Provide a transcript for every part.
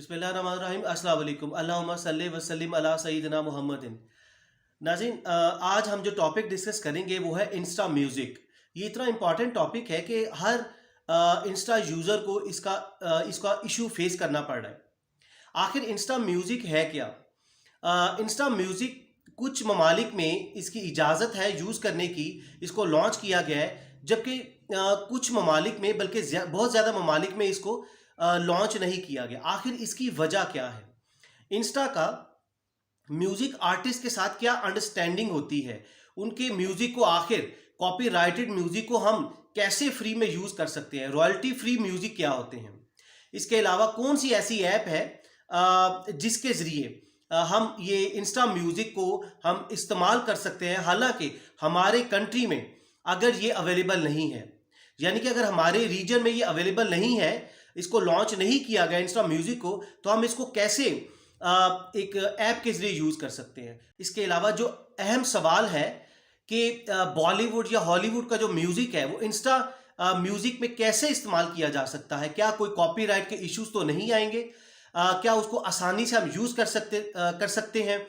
बिस्मिल्लाहिर्रहमानिर्रहीम अस्सलाम वालेकुम अल्लाहुम्मा सल्ली व सल्लिम अला सय्यिदिना मुहम्मदिन। नाज़रीन, आज हम जो टॉपिक डिस्कस करेंगे वो है इंस्टा म्यूज़िक। ये इतना इम्पॉर्टेंट टॉपिक है कि हर इंस्टा यूज़र को इसका इशू फेस करना पड़ रहा है। आखिर इंस्टा म्यूज़िक है क्या? इंस्टा म्यूज़िक कुछ ममालिक में इसकी इजाज़त है यूज़ करने की, इसको लॉन्च किया गया है, जबकि कुछ ममालिक में बल्कि बहुत ज़्यादा ममालिक में इसको लॉन्च नहीं किया गया। आखिर इसकी वजह क्या है? इंस्टा का म्यूजिक आर्टिस्ट के साथ क्या अंडरस्टैंडिंग होती है? उनके म्यूजिक को आखिर कॉपीराइटेड म्यूजिक को हम कैसे फ्री में यूज कर सकते हैं? रॉयल्टी फ्री म्यूजिक क्या होते हैं? इसके अलावा कौन सी ऐसी ऐप है जिसके जरिए हम ये इंस्टा म्यूजिक को हम इस्तेमाल कर सकते हैं, हालांकि हमारे कंट्री में अगर ये अवेलेबल नहीं है, यानी कि अगर हमारे रीजन में ये अवेलेबल नहीं है, इसको लॉन्च नहीं किया गया इंस्टा म्यूजिक को, तो हम इसको कैसे एक ऐप के जरिए यूज कर सकते हैं? इसके अलावा जो अहम सवाल है कि बॉलीवुड या हॉलीवुड का जो म्यूजिक है वो इंस्टा म्यूजिक में कैसे इस्तेमाल किया जा सकता है? क्या कोई कॉपीराइट के इश्यूज तो नहीं आएंगे? क्या उसको आसानी से हम यूज कर सकते हैं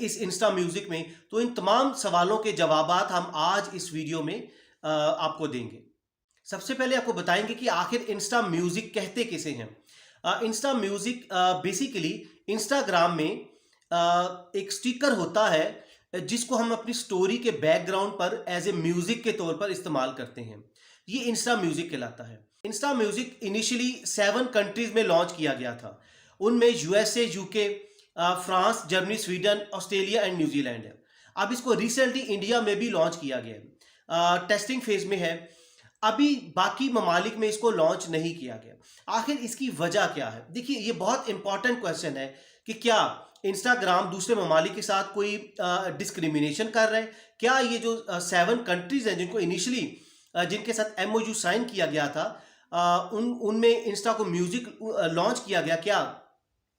इस इंस्टा म्यूजिक में? तो इन तमाम सवालों के जवाबात हम आज इस वीडियो में आपको देंगे। सबसे पहले आपको बताएंगे कि आखिर इंस्टा म्यूजिक कहते किसे हैं। इंस्टा म्यूजिक बेसिकली इंस्टाग्राम में एक स्टिकर होता है जिसको हम अपनी स्टोरी के बैकग्राउंड पर एज ए म्यूजिक के तौर पर इस्तेमाल करते हैं। ये इंस्टा म्यूजिक कहलाता है। इंस्टा म्यूजिक इनिशियली 7 कंट्रीज में लॉन्च किया गया था। उनमें USA, UK, France, Germany, Sweden, Australia and New Zealand है। अब इसको रिसेंटली इंडिया में भी लॉन्च किया गया है, टेस्टिंग फेज में है। अभी बाकी ममालिक में इसको लॉन्च नहीं किया गया। आखिर इसकी वजह क्या है? देखिए, ये बहुत इंपॉर्टेंट क्वेश्चन है कि क्या इंस्टाग्राम दूसरे ममालिक के साथ कोई डिस्क्रिमिनेशन कर रहा है? क्या ये जो 7 कंट्रीज हैं जिनको इनिशियली जिनके साथ एमओयू साइन किया गया था, उनमें इंस्टा को म्यूजिक लॉन्च किया गया, क्या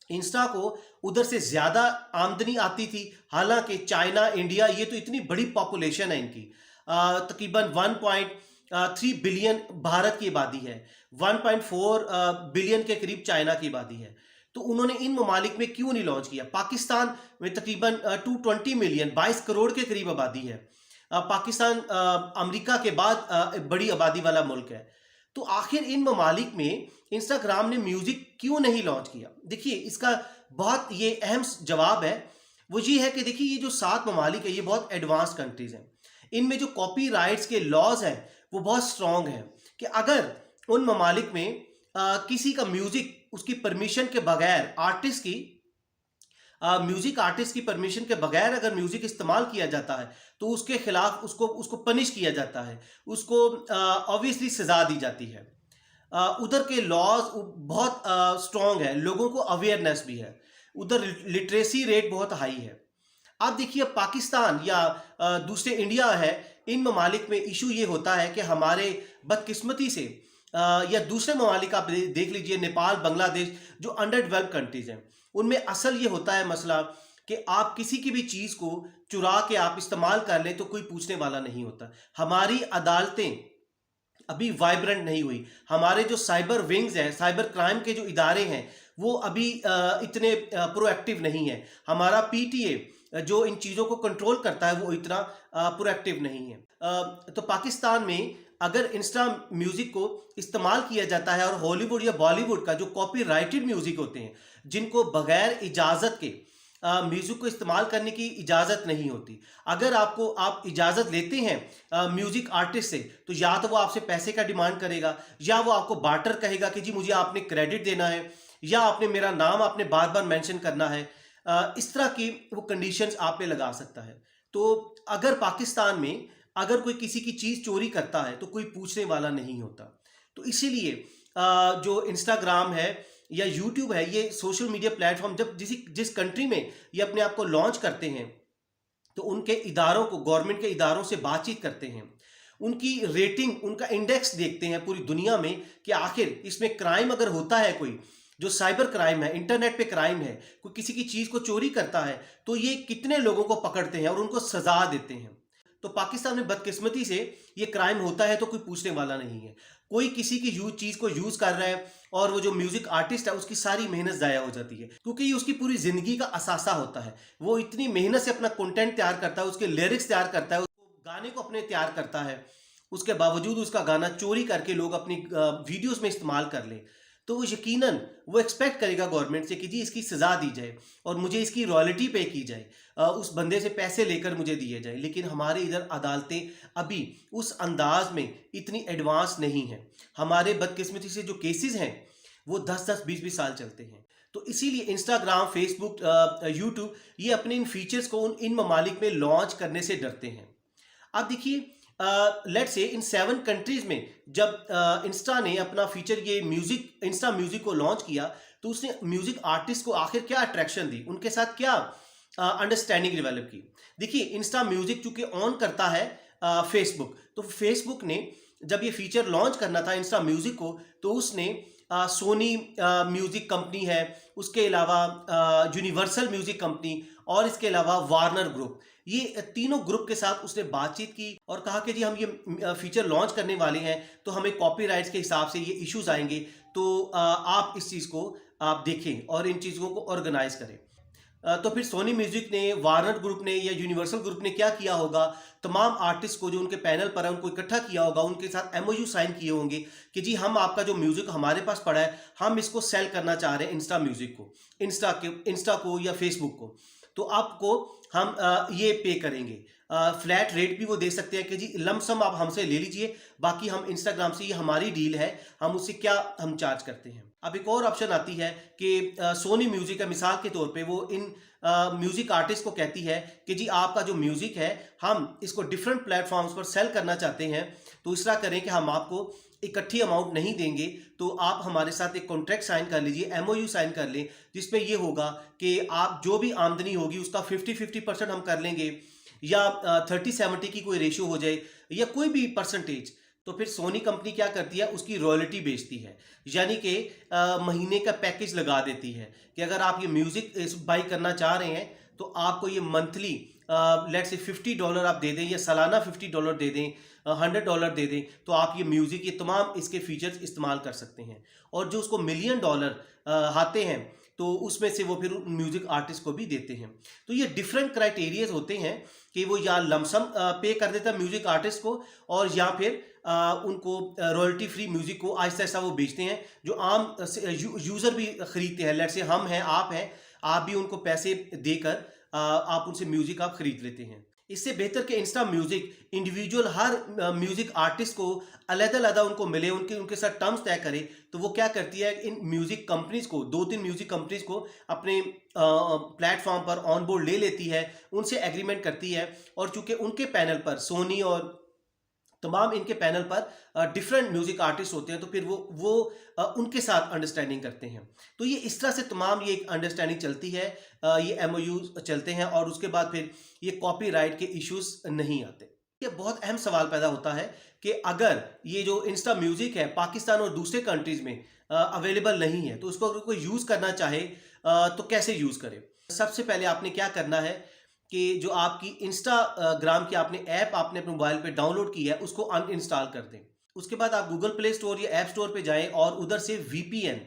इंस्टा को उधर से ज्यादा आमदनी आती थी? हालांकि चाइना, इंडिया, ये तो इतनी बड़ी पॉपुलेशन है इनकी, तकरीबन 1.3 बिलियन भारत की आबादी है, 1.4 बिलियन के करीब चाइना की आबादी है। तो उन्होंने इन ममालिक में क्यों नहीं लॉन्च किया? पाकिस्तान में तकरीबन 220 मिलियन, 22 करोड़ के करीब आबादी है। पाकिस्तान अमेरिका के बाद बड़ी आबादी वाला मुल्क है। तो आखिर इन ममालिक में इंस्टाग्राम ने म्यूजिक क्यों नहीं लॉन्च किया? देखिए, इसका बहुत ये अहम जवाब है। वो ये है कि देखिए, ये जो 7 ममालिक है ये बहुत एडवांस कंट्रीज हैं। इनमें जो कॉपी राइट्स के लॉज हैं वो बहुत स्ट्रॉन्ग है कि अगर उन ममालिक में किसी का म्यूजिक उसकी परमिशन के बगैर, म्यूजिक आर्टिस्ट की परमिशन के बगैर अगर म्यूजिक इस्तेमाल किया जाता है तो उसके खिलाफ उसको पनिश किया जाता है, उसको ऑब्वियसली सजा दी जाती है। उधर के लॉज बहुत स्ट्रॉन्ग है, लोगों को अवेयरनेस भी है, उधर लिटरेसी रेट बहुत हाई है। आप देखिए, पाकिस्तान या दूसरे इंडिया है, इन ममालिक में इशू ये होता है कि हमारे बदकिस्मती से या दूसरे ममालिक आप देख लीजिए, नेपाल, बांग्लादेश, जो अंडर डेवलप्ड कंट्रीज हैं, उनमें असल ये होता है मसला कि आप किसी की भी चीज़ को चुरा के आप इस्तेमाल कर लें तो कोई पूछने वाला नहीं होता। हमारी अदालतें अभी वाइब्रेंट नहीं हुई। हमारे जो साइबर विंग्स हैं, साइबर क्राइम के जो इदारे हैं, वो अभी इतने प्रोएक्टिव नहीं है। हमारा पीटीए जो इन चीज़ों को कंट्रोल करता है वो इतना प्रोएक्टिव नहीं है। तो पाकिस्तान में अगर इंस्टा म्यूजिक को इस्तेमाल किया जाता है और हॉलीवुड या बॉलीवुड का जो कॉपीराइटेड म्यूजिक होते हैं, जिनको बगैर इजाज़त के म्यूजिक को इस्तेमाल करने की इजाज़त नहीं होती, अगर आप इजाज़त लेते हैं म्यूजिक आर्टिस्ट से, तो या तो वो आपसे पैसे का डिमांड करेगा या वो आपको बार्टर कहेगा कि जी मुझे आपने क्रेडिट देना है या आपने मेरा नाम आपने बार बार मेंशन करना है। इस तरह की वो कंडीशंस आप पे लगा सकता है। तो अगर पाकिस्तान में अगर कोई किसी की चीज़ चोरी करता है तो कोई पूछने वाला नहीं होता। तो इसीलिए जो इंस्टाग्राम है या यूट्यूब है, ये सोशल मीडिया प्लेटफॉर्म जब जिस कंट्री में ये अपने आप को लॉन्च करते हैं तो उनके इदारों को, गवर्नमेंट के इदारों से बातचीत करते हैं, उनकी रेटिंग, उनका इंडेक्स देखते हैं पूरी दुनिया में कि आखिर इसमें क्राइम अगर होता है, कोई जो साइबर क्राइम है, इंटरनेट पे क्राइम है, कोई किसी की चीज़ को चोरी करता है, तो ये कितने लोगों को पकड़ते हैं और उनको सजा देते हैं। तो पाकिस्तान में बदकिस्मती से ये क्राइम होता है तो कोई पूछने वाला नहीं है। कोई किसी की चीज़ को यूज़ कर रहा है और वो जो म्यूज़िक आर्टिस्ट है उसकी सारी मेहनत ज़ाया हो जाती है, क्योंकि ये उसकी पूरी ज़िंदगी का असासा होता है। वो इतनी मेहनत से अपना कंटेंट तैयार करता है, उसके लिरिक्स तैयार करता है, गाने को अपने तैयार करता है, उसके बावजूद उसका गाना चोरी करके लोग अपनी वीडियोस में इस्तेमाल कर लें, तो वो यकीनन वो एक्सपेक्ट करेगा गवर्नमेंट से कि जी इसकी सज़ा दी जाए और मुझे इसकी रॉयल्टी पे की जाए, उस बंदे से पैसे लेकर मुझे दिए जाए। लेकिन हमारे इधर अदालतें अभी उस अंदाज में इतनी एडवांस नहीं हैं। हमारे बदकिस्मती से जो केसेस हैं वो 10-10, 20-20 साल चलते हैं। तो इसीलिए इंस्टाग्राम, फेसबुक, यूट्यूब ये अपने इन फीचर्स को इन ममालिक में लॉन्च करने से डरते हैं। अब देखिए, लेट्स से इन 7 कंट्रीज में जब इंस्टा ने अपना फीचर ये म्यूजिक इंस्टा म्यूजिक को लॉन्च किया, तो उसने म्यूजिक आर्टिस्ट को आखिर क्या अट्रैक्शन दी, उनके साथ क्या अंडरस्टैंडिंग डेवलप की। देखिए, इंस्टा म्यूजिक चूंकि ऑन करता है फेसबुक, तो फेसबुक ने जब ये फीचर लॉन्च करना था इंस्टा म्यूजिक को, तो उसने सोनी म्यूजिक कंपनी है, उसके अलावा यूनिवर्सल म्यूजिक कंपनी और इसके अलावा वार्नर ग्रुप, ये तीनों ग्रुप के साथ उसने बातचीत की और कहा कि जी हम ये फीचर लॉन्च करने वाले हैं, तो हमें कॉपीराइट्स के हिसाब से ये इश्यूज आएंगे, तो आप इस चीज़ को आप देखें और इन चीज़ों को ऑर्गेनाइज करें। तो फिर सोनी म्यूजिक ने, वार्नर ग्रुप ने या यूनिवर्सल ग्रुप ने क्या किया होगा, तमाम आर्टिस्ट को जो उनके पैनल पर है उनको इकट्ठा किया होगा, उनके साथ एमओयू साइन किए होंगे कि जी हम आपका जो म्यूजिक हमारे पास पड़ा है, हम इसको सेल करना चाह रहे हैं इंस्टा म्यूजिक को, इंस्टा को या फेसबुक को, तो आपको हम ये पे करेंगे। फ्लैट रेट भी वो दे सकते हैं कि जी लमसम आप हमसे ले लीजिए, बाकी हम इंस्टाग्राम से, ये हमारी डील है, हम उससे क्या हम चार्ज करते हैं। अब एक और ऑप्शन आती है कि सोनी म्यूजिक है, मिसाल के तौर पे वो इन म्यूजिक आर्टिस्ट को कहती है कि जी आपका जो म्यूजिक है हम इसको डिफरेंट प्लेटफॉर्म्स पर सेल करना चाहते हैं, तो इस तरह करें कि हम आपको इकट्ठी अमाउंट नहीं देंगे, तो आप हमारे साथ एक कॉन्ट्रैक्ट साइन कर लीजिए, एमओयू साइन कर लें, जिसपे ये होगा कि आप जो भी आमदनी होगी उसका 50-50% हम कर लेंगे, या 30-70 की कोई रेशियो हो जाए या कोई भी परसेंटेज। तो फिर सोनी कंपनी क्या करती है, उसकी रॉयल्टी बेचती है, यानी कि महीने का पैकेज लगा देती है कि अगर आप ये म्यूजिक बाई करना चाह रहे हैं तो आपको ये मंथली लेट्स से $50 आप दे दें, या सालाना $50 दे दें, $100 दे दें, तो आप ये म्यूजिक, ये तमाम इसके फीचर्स इस्तेमाल कर सकते हैं। और जो उसको $1 मिलियन आते हैं तो उसमें से वो फिर म्यूजिक आर्टिस्ट को भी देते हैं। तो ये डिफरेंट क्राइटेरियाज होते हैं कि वो या लमसम पे कर देता है म्यूजिक आर्टिस्ट को, और या फिर उनको रॉयल्टी फ्री म्यूजिक को आहिस्ता आहिस्ता वो बेचते हैं, जो आम यूज़र भी खरीदते हैं। लेट्स से हम हैं, आप हैं, आप भी उनको पैसे देकर आप उनसे म्यूजिक आप खरीद लेते हैं। इससे बेहतर कि इंस्टा म्यूजिक इंडिविजुअल हर म्यूजिक आर्टिस्ट को अलग-अलग उनको मिले, उनके साथ टर्म्स तय करे, तो वो क्या करती है, इन म्यूजिक कंपनीज को, 2-3 म्यूजिक कंपनीज को अपने प्लेटफॉर्म पर ऑन बोर्ड ले लेती है, उनसे एग्रीमेंट करती है, और चूंकि उनके पैनल पर सोनी और तमाम इनके पैनल पर डिफरेंट म्यूजिक आर्टिस्ट होते हैं, तो फिर वो उनके साथ अंडरस्टैंडिंग करते हैं। तो ये इस तरह से तमाम ये एक अंडरस्टैंडिंग चलती है, ये एमओयू चलते हैं, और उसके बाद फिर ये कॉपीराइट के इश्यूज नहीं आते। ये बहुत अहम सवाल पैदा होता है कि अगर ये जो इंस्टा म्यूजिक है पाकिस्तान और दूसरे कंट्रीज में अवेलेबल नहीं है, तो उसको अगर कोई यूज़ करना चाहे तो कैसे यूज़ करे। सबसे पहले आपने क्या करना है कि जो आपकी इंस्टाग्राम की आपने ऐप आपने अपने मोबाइल पे डाउनलोड की है उसको अनइंस्टॉल कर दें। उसके बाद आप गूगल प्ले स्टोर या ऐप स्टोर पे जाएं और उधर से वीपीएन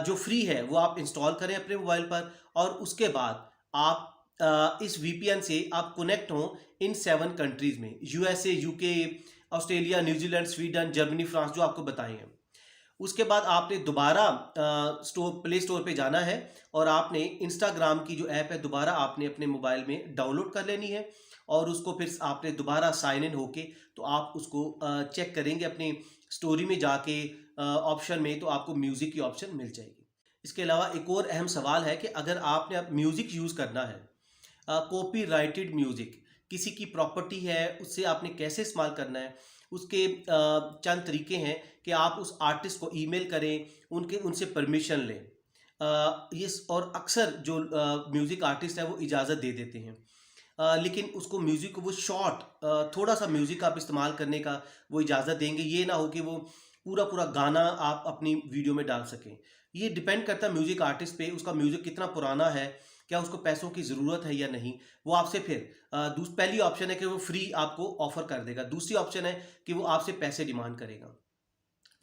जो फ्री है वो आप इंस्टॉल करें अपने मोबाइल पर, और उसके बाद आप इस वीपीएन से आप कनेक्ट हों इन 7 कंट्रीज में, USA, UK, Australia, New Zealand, Sweden, Germany, France, जो आपको बताए हैं। उसके बाद आपने दोबारा प्ले स्टोर पे जाना है और आपने इंस्टाग्राम की जो ऐप है दोबारा आपने अपने मोबाइल में डाउनलोड कर लेनी है, और उसको फिर आपने दोबारा साइन इन होके तो आप उसको चेक करेंगे अपनी स्टोरी में जाके ऑप्शन में, तो आपको म्यूज़िक की ऑप्शन मिल जाएगी। इसके अलावा एक और अहम सवाल है कि अगर आपने अब म्यूज़िक यूज़ करना है, कॉपीराइटेड म्यूज़िक, किसी की प्रॉपर्टी है, उससे आपने कैसे इस्तेमाल करना है, उसके चंद तरीके हैं कि आप उस आर्टिस्ट को ईमेल करें, उनसे परमिशन लें। ये और अक्सर जो म्यूज़िक आर्टिस्ट है वो इजाज़त दे देते हैं, लेकिन उसको म्यूज़िक को वो शॉर्ट थोड़ा सा म्यूज़िक आप इस्तेमाल करने का वो इजाज़त देंगे। ये ना हो कि वो पूरा पूरा गाना आप अपनी वीडियो में डाल सकें। ये डिपेंड करता है म्यूज़िक आर्टिस्ट पे, उसका म्यूज़िक कितना पुराना है, क्या उसको पैसों की ज़रूरत है या नहीं, वो आपसे फिर पहली ऑप्शन है कि वो फ्री आपको ऑफ़र कर देगा, दूसरी ऑप्शन है कि वो आपसे पैसे डिमांड करेगा,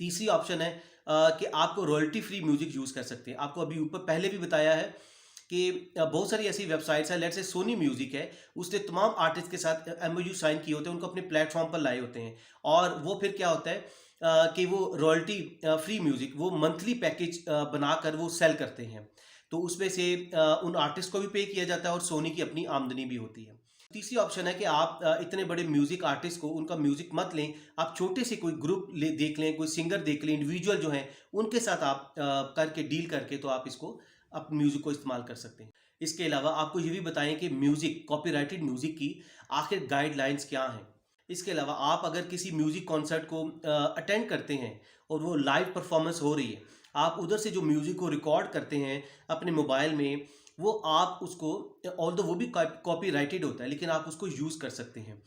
तीसरी ऑप्शन है कि आपको रॉयल्टी फ्री म्यूजिक यूज़ कर सकते हैं। आपको अभी ऊपर पहले भी बताया है कि बहुत सारी ऐसी वेबसाइट्स हैं, लेट्स से सोनी म्यूजिक है, उसने तमाम आर्टिस्ट के साथ एमओयू साइन किए होते हैं, उनको अपने प्लेटफॉर्म पर लाए होते हैं, और वो फिर क्या होता है कि वो रॉयल्टी फ्री म्यूजिक वो मंथली पैकेज बनाकर वो सेल करते हैं, तो उसमें से उन आर्टिस्ट को भी पे किया जाता है और सोनी की अपनी आमदनी भी होती है। तीसरी ऑप्शन है कि आप इतने बड़े म्यूजिक आर्टिस्ट को उनका म्यूजिक मत लें, आप छोटे से कोई ग्रुप ले देख लें, कोई सिंगर देख लें, इंडिविजुअल जो हैं उनके साथ आप करके डील करके तो आप इसको अपने म्यूजिक को इस्तेमाल कर सकते हैं। इसके अलावा आपको ये भी बताएं कि म्यूजिक कॉपीराइटेड म्यूजिक की आखिर गाइडलाइंस क्या हैं। इसके अलावा आप अगर किसी म्यूजिक कॉन्सर्ट को अटेंड करते हैं और वो लाइव परफॉर्मेंस हो रही है, आप उधर से जो म्यूजिक को रिकॉर्ड करते हैं अपने मोबाइल में, वो आप उसको ऑल्दो वो भी कॉपीराइटेड होता है लेकिन आप उसको यूज़ कर सकते हैं।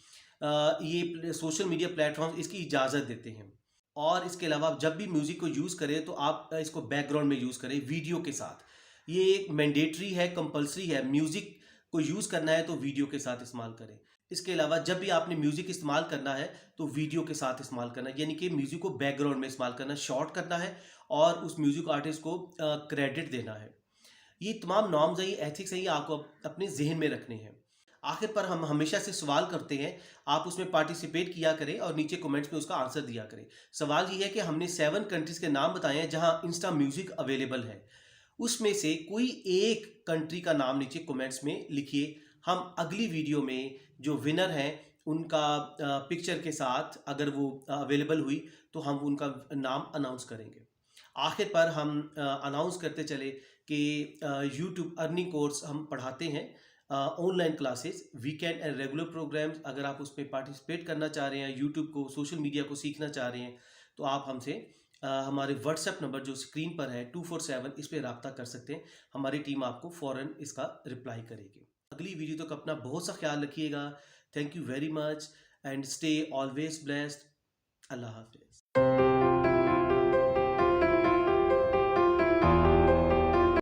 ये सोशल मीडिया प्लेटफॉर्म इसकी इजाज़त देते हैं। और इसके अलावा आप जब भी म्यूज़िक को यूज़ करें तो आप इसको बैकग्राउंड में यूज़ करें वीडियो के साथ। ये एक मैंडेटरी है, कंपल्सरी है, म्यूज़िक को यूज़ करना है तो वीडियो के साथ इस्तेमाल करें। इसके अलावा जब भी आपने म्यूज़िक इस्तेमाल करना है तो वीडियो के साथ इस्तेमाल करना है, यानी कि म्यूज़िक को बैकग्राउंड में इस्तेमाल करना, शॉर्ट करना है और उस म्यूज़िक आर्टिस्ट को क्रेडिट देना है। ये तमाम नॉर्म्स हैं, ये एथिक्स हैं, ये आपको अपने ज़हन में रखने हैं। आखिर पर हम हमेशा से सवाल करते हैं, आप उसमें पार्टिसिपेट किया करें और नीचे कमेंट्स में उसका आंसर दिया करें। सवाल ये है कि हमने 7 कंट्रीज़ के नाम बताए हैं जहाँ इंस्टा म्यूज़िक अवेलेबल है। उसमें से कोई एक कंट्री का नाम नीचे कमेंट्स में लिखिए। हम अगली वीडियो में जो विनर हैं उनका पिक्चर के साथ अगर वो अवेलेबल हुई तो हम उनका नाम अनाउंस करेंगे। आखिर पर हम अनाउंस करते चले कि यूट्यूब अर्निंग कोर्स हम पढ़ाते हैं, online classes, weekend and regular programs. अगर आप उसमें पार्टिसिपेट करना चाह रहे हैं, यूट्यूब को, सोशल मीडिया को सीखना चाह रहे हैं, तो आप हमसे हमारे व्हाट्सएप नंबर जो स्क्रीन पर है 247 इस पर रब्ता कर सकते हैं। हमारी टीम आपको फ़ौरन इसका रिप्लाई करेगी। अगली वीडियो तक अपना बहुत सा ख्याल रखिएगा। Thank you very much and stay always blessed. अल्लाह हाफिज़।